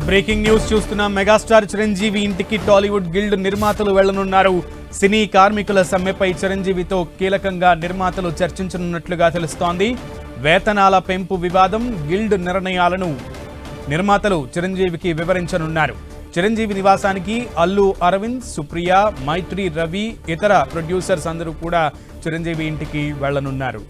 Breaking news చూస్తున్నాం. Megastar Chiranjeevi ఇంటికి Tollywood guild నిర్మాతలు వెళ్లనున్నారు. సినీ కార్మికుల సమ్మెపై చిరంజీవితో కీలకంగా నిర్మాతలు చర్చించనున్నట్లుగా తెలుస్తోంది. వేతనాల పెంపు వివాదం, గిల్డ్ నిర్ణయాలను నిర్మాతలు చిరంజీవికి వివరించనున్నారు. చిరంజీవి నివాసానికి అల్లు అరవింద్, సుప్రియ, మైత్రి, రవి, ఇతర ప్రొడ్యూసర్స్ అందరూ కూడా చిరంజీవి ఇంటికి వెళ్లనున్నారు.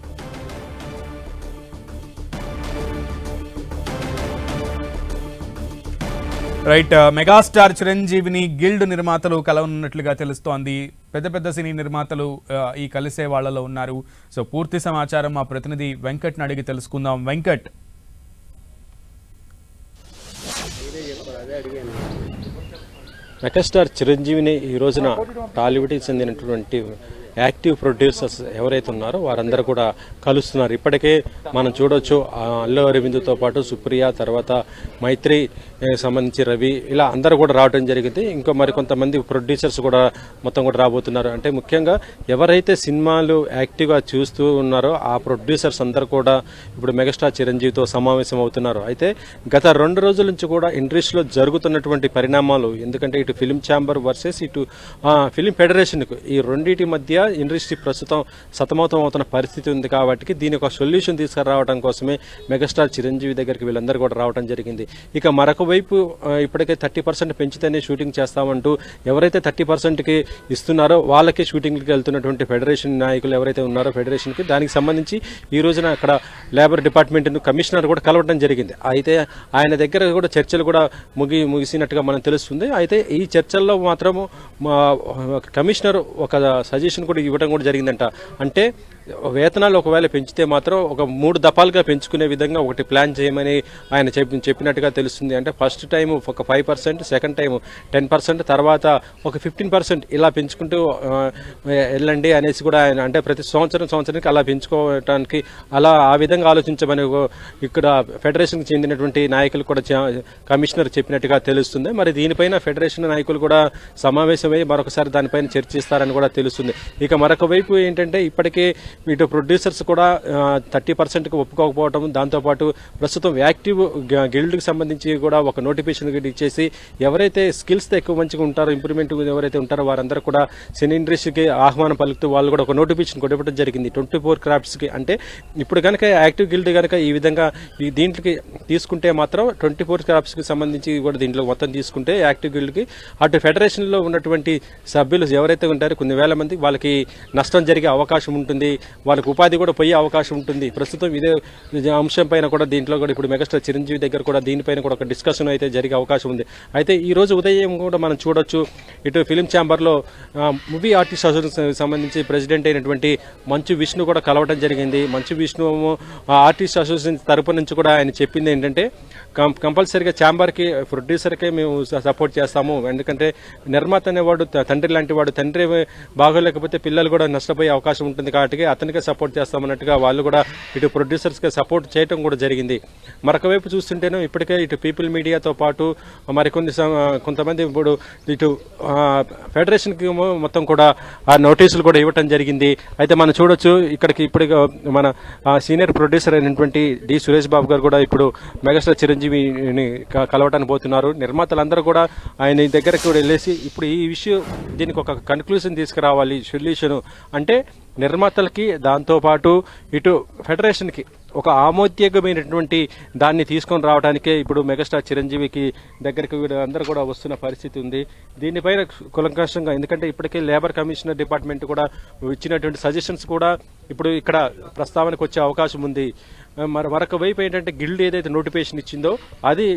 రైట్, మెగాస్టార్ చిరంజీవిని గిల్డ్ నిర్మాతలు కలవనున్నట్లుగా తెలుస్తోంది. పెద్ద పెద్ద సినీ నిర్మాతలు ఈ కలిసే వాళ్లలో ఉన్నారు. సో పూర్తి సమాచారం మా ప్రతినిధి వెంకట్ని అడిగి తెలుసుకుందాం. వెంకట్, మెగాస్టార్ చిరంజీవిని ఈ రోజున టాలీవుడ్కి చెందినటువంటి యాక్టివ్ ప్రొడ్యూసర్స్ ఎవరైతే ఉన్నారో వారందరూ కూడా కలుస్తున్నారు. ఇప్పటికే మనం చూడొచ్చు అల్లు అరవింద్తో పాటు సుప్రియ, తర్వాత మైత్రి సంబంధించి రవి, ఇలా అందరూ కూడా రావడం జరిగింది. ఇంకా మరికొంతమంది ప్రొడ్యూసర్స్ కూడా మొత్తం కూడా రాబోతున్నారు. అంటే ముఖ్యంగా ఎవరైతే సినిమాలు యాక్టివ్గా చూస్తూ ఉన్నారో ఆ ప్రొడ్యూసర్స్ అందరూ కూడా ఇప్పుడు మెగాస్టార్ చిరంజీవితో సమావేశం అవుతున్నారు. అయితే గత 2 రోజుల నుంచి కూడా ఇండస్ట్రీలో జరుగుతున్నటువంటి పరిణామాలు, ఎందుకంటే ఇటు ఫిలిం ఛాంబర్ వర్సెస్ ఇటు ఫిలిం ఫెడరేషన్కు, ఈ రెండింటి మధ్య ఇండస్ట్రీ ప్రస్తుతం సతమతం అవుతున్న పరిస్థితి ఉంది. కాబట్టి దీని ఒక సొల్యూషన్ తీసుకురావడం కోసమే మెగాస్టార్ చిరంజీవి దగ్గరికి వీళ్ళందరూ కూడా రావడం జరిగింది. ఇక మరొక వైపు ఇప్పటికే 30% పెంచితేనే షూటింగ్ చేస్తామంటూ ఎవరైతే 30%కి ఇస్తున్నారో వాళ్ళకే షూటింగ్కి వెళ్తున్నటువంటి ఫెడరేషన్ నాయకులు ఎవరైతే ఉన్నారో ఫెడరేషన్కి, దానికి సంబంధించి ఈ రోజున అక్కడ లేబర్ డిపార్ట్మెంట్ కమిషనర్ కూడా కలవడం జరిగింది. అయితే ఆయన దగ్గర కూడా చర్చలు కూడా ముగిసినట్టుగా మనం తెలుస్తుంది. అయితే ఈ చర్చల్లో మాత్రము కమిషనర్ ఒక సజెషన్ కూడా ఇవ్వడం కూడా జరిగిందంట. అంటే వేతనాలు ఒకవేళ పెంచితే మాత్రం ఒక 3 దఫాలుగా పెంచుకునే విధంగా ఒకటి ప్లాన్ చేయమని ఆయన చెప్పినట్టుగా తెలుస్తుంది. అంటే ఫస్ట్ టైం ఒక 5%, సెకండ్ టైం 10%, తర్వాత ఒక 15% ఇలా పెంచుకుంటూ వెళ్ళండి అనేసి కూడా ఆయన, అంటే ప్రతి సంవత్సరానికి అలా పెంచుకోవడానికి అలా ఆ విధంగా ఆలోచించమని ఇక్కడ ఫెడరేషన్కి చెందినటువంటి నాయకులు కూడా కమిషనర్ చెప్పినట్టుగా తెలుస్తుంది. మరి దీనిపైన ఫెడరేషన్ నాయకులు కూడా సమావేశమై మరొకసారి దానిపైన చర్చిస్తారని కూడా తెలుస్తుంది. ఇక మరొక వైపు ఏంటంటే ఇప్పటికే ఇటు ప్రొడ్యూసర్స్ కూడా 30%కి ఒప్పుకోకపోవడం, దాంతోపాటు ప్రస్తుతం యాక్టివ్ గిల్డ్కి సంబంధించి కూడా ఒక నోటిఫికేషన్ ఇచ్చేసి ఎవరైతే స్కిల్స్ ఎక్కువ మంచిగా ఉంటారో, ఇంప్రూవ్మెంట్ ఎవరైతే ఉంటారో వారందరూ కూడా సినీ ఇండస్ట్రీకి ఆహ్వానం పలుకుతూ వాళ్ళు కూడా ఒక నోటిఫికేషన్ కొట్టడం జరిగింది 24 క్రాఫ్ట్స్కి. అంటే ఇప్పుడు కనుక యాక్టివ్ గిల్డ్ కనుక ఈ విధంగా దీంట్లోకి తీసుకుంటే మాత్రం 24 క్రాఫ్ట్స్కి సంబంధించి కూడా దీంట్లో మొత్తం తీసుకుంటే యాక్టివ్ గిల్డ్కి అటు ఫెడరేషన్లో ఉన్నటువంటి సభ్యులు ఎవరైతే ఉంటారో కొన్ని వేల మంది, వాళ్ళకి నష్టం జరిగే అవకాశం ఉంటుంది, వాళ్ళకి ఉపాధి కూడా పోయే అవకాశం ఉంటుంది. ప్రస్తుతం ఇదే అంశం పైన కూడా దీంట్లో కూడా ఇప్పుడు మెగాస్టార్ చిరంజీవి దగ్గర కూడా దీనిపైన కూడా ఒక డిస్కషన్ అయితే జరిగే అవకాశం ఉంది. అయితే ఈ రోజు ఉదయం కూడా మనం చూడొచ్చు, ఇటు ఫిలిం ఛాంబర్లో మూవీ ఆర్టిస్ట్ అసోసియేషన్ సంబంధించి ప్రెసిడెంట్ అయినటువంటి మంచు విష్ణు కూడా కలవడం జరిగింది. మంచు విష్ణు ఆర్టిస్ట్ అసోసియేషన్ తరపు నుంచి కూడా ఆయన చెప్పింది ఏంటంటే కంపల్సరీగా ఛాంబర్కి, ప్రొడ్యూసర్కే మేము సపోర్ట్ చేస్తాము. ఎందుకంటే నిర్మాత అనేవాడు తండ్రి లాంటి వాడు, తండ్రి బాగోలేకపోతే పిల్లలు కూడా నష్టపోయే అవకాశం ఉంటుంది కాబట్టి అతనికే సపోర్ట్ చేస్తామన్నట్టుగా వాళ్ళు కూడా ఇటు ప్రొడ్యూసర్స్కి సపోర్ట్ చేయడం కూడా జరిగింది. మరొక వైపు చూస్తుంటేనే ఇప్పటికే ఇటు పీపుల్ మీడియాతో పాటు కొంతమంది ఇప్పుడు ఇటు ఫెడరేషన్కి మొత్తం కూడా ఆ నోటీసులు కూడా ఇవ్వటం జరిగింది. అయితే మనం చూడొచ్చు ఇక్కడికి ఇప్పుడు మన సీనియర్ ప్రొడ్యూసర్ అయినటువంటి డి సురేష్ బాబు గారు కూడా ఇప్పుడు మెగాస్టార్ చిరంజీవిని కలవటానికి పోతున్నారు. నిర్మాతలందరూ కూడా ఆయన దగ్గరకు కూడా వెళ్ళేసి ఇప్పుడు ఈ విషయం దీనికి ఒక కన్క్లూజన్ తీసుకురావాలి, సొల్యూషన్ అంటే నిర్మాతలకి దాంతోపాటు ఇటు ఫెడరేషన్కి ఒక ఆమోద్యోగమైనటువంటి దాన్ని తీసుకొని రావడానికే ఇప్పుడు మెగాస్టార్ చిరంజీవికి దగ్గరికి అందరూ కూడా వస్తున్న పరిస్థితి ఉంది. దీనిపైన కులంకషంగా, ఎందుకంటే ఇప్పటికే లేబర్ కమిషనర్ డిపార్ట్మెంట్ కూడా ఇచ్చినటువంటి సజెషన్స్ కూడా ఇప్పుడు ఇక్కడ ప్రస్తావనకు వచ్చే అవకాశం ఉంది. మరొక వైపు ఏంటంటే గిల్డ్ ఏదైతే నోటిఫికేషన్ ఇచ్చిందో అది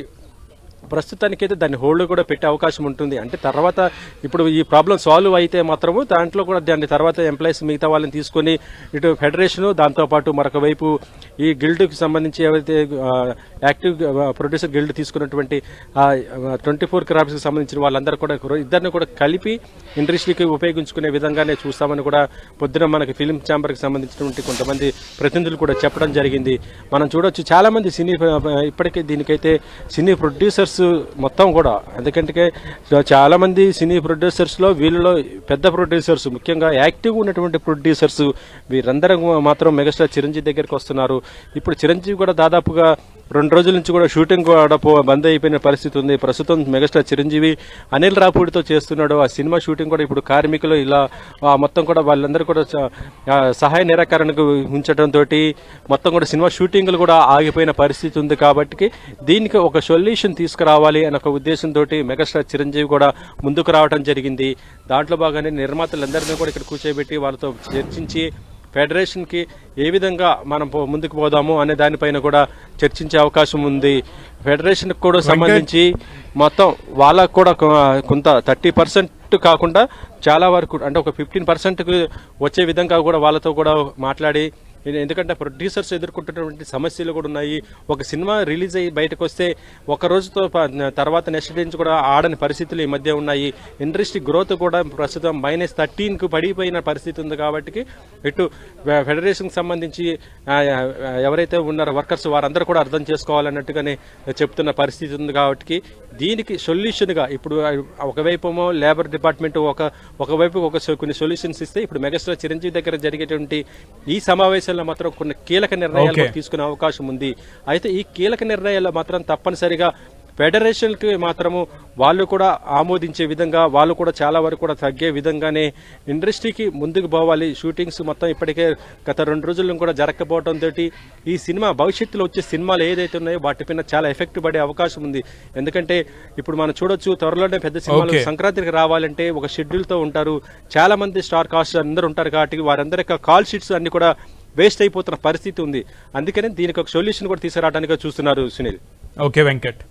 ప్రస్తుతానికైతే దాన్ని హోల్డ్ కూడా పెట్టే అవకాశం ఉంటుంది. అంటే తర్వాత ఇప్పుడు ఈ ప్రాబ్లం సాల్వ్ అయితే మాత్రము దాంట్లో కూడా దాని తర్వాత ఎంప్లాయీస్ మిగతా వాళ్ళని తీసుకొని ఇటు ఫెడరేషను, దాంతోపాటు మరొక వైపు ఈ గిల్డ్కి సంబంధించి ఏవైతే యాక్టివ్ ప్రొడ్యూసర్ గిల్డ్ తీసుకున్నటువంటి 24 క్రాఫ్ట్స్కి సంబంధించిన వాళ్ళందరూ కూడా ఇద్దరిని కూడా కలిపి ఇండస్ట్రీకి ఉపయోగించుకునే విధంగానే చూస్తామని కూడా పొద్దున మనకి ఫిలిం ఛాంబర్కి సంబంధించినటువంటి కొంతమంది ప్రతినిధులు కూడా చెప్పడం జరిగింది. మనం చూడొచ్చు చాలామంది సినీ ఇప్పటికే దీనికైతే సినీ ప్రొడ్యూసర్స్ మొత్తం కూడా, ఎందుకంటే చాలామంది సినీ ప్రొడ్యూసర్స్లో వీళ్ళలో పెద్ద ప్రొడ్యూసర్స్, ముఖ్యంగా యాక్టివ్ ఉన్నటువంటి ప్రొడ్యూసర్స్ వీరందరూ మాత్రం మెగాస్టార్ చిరంజీవి దగ్గరికి వస్తున్నారు. ఇప్పుడు చిరంజీవి కూడా దాదాపుగా 2 రోజుల నుంచి కూడా షూటింగ్ కూడా బంద్ అయిపోయిన పరిస్థితి ఉంది. ప్రస్తుతం మెగాస్టార్ చిరంజీవి అనిల్ రాపూడితో చేస్తున్నాడు. ఆ సినిమా షూటింగ్ కూడా ఇప్పుడు కార్మికులు ఇలా మొత్తం కూడా వాళ్ళందరూ కూడా సహాయ నిరాకరణకు ఉంచడంతో మొత్తం కూడా సినిమా షూటింగ్లు కూడా ఆగిపోయిన పరిస్థితి ఉంది. కాబట్టి దీనికి ఒక సొల్యూషన్ తీసుకురావాలి అనే ఒక ఉద్దేశంతో మెగాస్టార్ చిరంజీవి కూడా ముందుకు రావడం జరిగింది. దాంట్లో భాగంగానే నిర్మాతలందరినీ కూడా ఇక్కడ కూర్చోబెట్టి వాళ్ళతో చర్చించి ఫెడరేషన్కి ఏ విధంగా మనం ముందుకు పోదాము అనే దానిపైన కూడా చర్చించే అవకాశం ఉంది. ఫెడరేషన్కి కూడా సంబంధించి మొత్తం వాళ్ళకు కూడా కొంత 30% కాకుండా చాలా వరకు అంటే ఒక 15%కు వచ్చే విధంగా కూడా వాళ్ళతో కూడా మాట్లాడి, ఎందుకంటే ప్రొడ్యూసర్స్ ఎదుర్కొంటున్నటువంటి సమస్యలు కూడా ఉన్నాయి. ఒక సినిమా రిలీజ్ అయ్యి బయటకు వస్తే ఒక రోజుతో తర్వాత నెక్స్ట్ డే నుంచి కూడా ఆడని పరిస్థితులు ఈ మధ్య ఉన్నాయి. ఇండస్ట్రీ గ్రోత్ కూడా ప్రస్తుతం -13కు పడిపోయిన పరిస్థితి ఉంది. కాబట్టి ఇటు ఫెడరేషన్కి సంబంధించి ఎవరైతే ఉన్నారో వర్కర్స్ వారందరూ కూడా అర్థం చేసుకోవాలన్నట్టుగానే చెప్తున్న పరిస్థితి ఉంది. కాబట్టి దీనికి సొల్యూషన్గా ఇప్పుడు ఒకవైపు లేబర్ డిపార్ట్మెంట్ ఒకవైపు కొన్ని సొల్యూషన్స్ ఇస్తే, ఇప్పుడు మెగాస్టార్ చిరంజీవి దగ్గర జరిగేటువంటి ఈ సమావేశం మాత్రం కొన్ని కీలక నిర్ణయాలు తీసుకునే అవకాశం ఉంది. అయితే ఈ కీలక నిర్ణయాల్లో మాత్రం తప్పనిసరిగా ఫెడరేషన్కి మాత్రము వాళ్ళు కూడా ఆమోదించే విధంగా, వాళ్ళు కూడా చాలా వరకు కూడా తగ్గే విధంగానే ఇండస్ట్రీకి ముందుకు పోవాలి. షూటింగ్స్ మొత్తం ఇప్పటికే గత 2 రోజుల్లో కూడా జరగకపోవడంతో ఈ సినిమా భవిష్యత్తులో వచ్చే సినిమాలు ఏదైతే ఉన్నాయో వాటిపైన చాలా ఎఫెక్ట్ పడే అవకాశం ఉంది. ఎందుకంటే ఇప్పుడు మనం చూడొచ్చు, త్వరలోనే పెద్ద సినిమాలు సంక్రాంతికి రావాలంటే ఒక షెడ్యూల్తో ఉంటారు. చాలా మంది స్టార్ కాస్ట్ అందరూ ఉంటారు. కాబట్టి వారందరి కాల్ షీట్స్ అన్ని కూడా వేస్ట్ అయిపోతున్న పరిస్థితి ఉంది. అందుకనే దీనికి ఒక సొల్యూషన్ కూడా తీసుకురావడానికి చూస్తున్నారు సునీల్. ఓకే వెంకట్.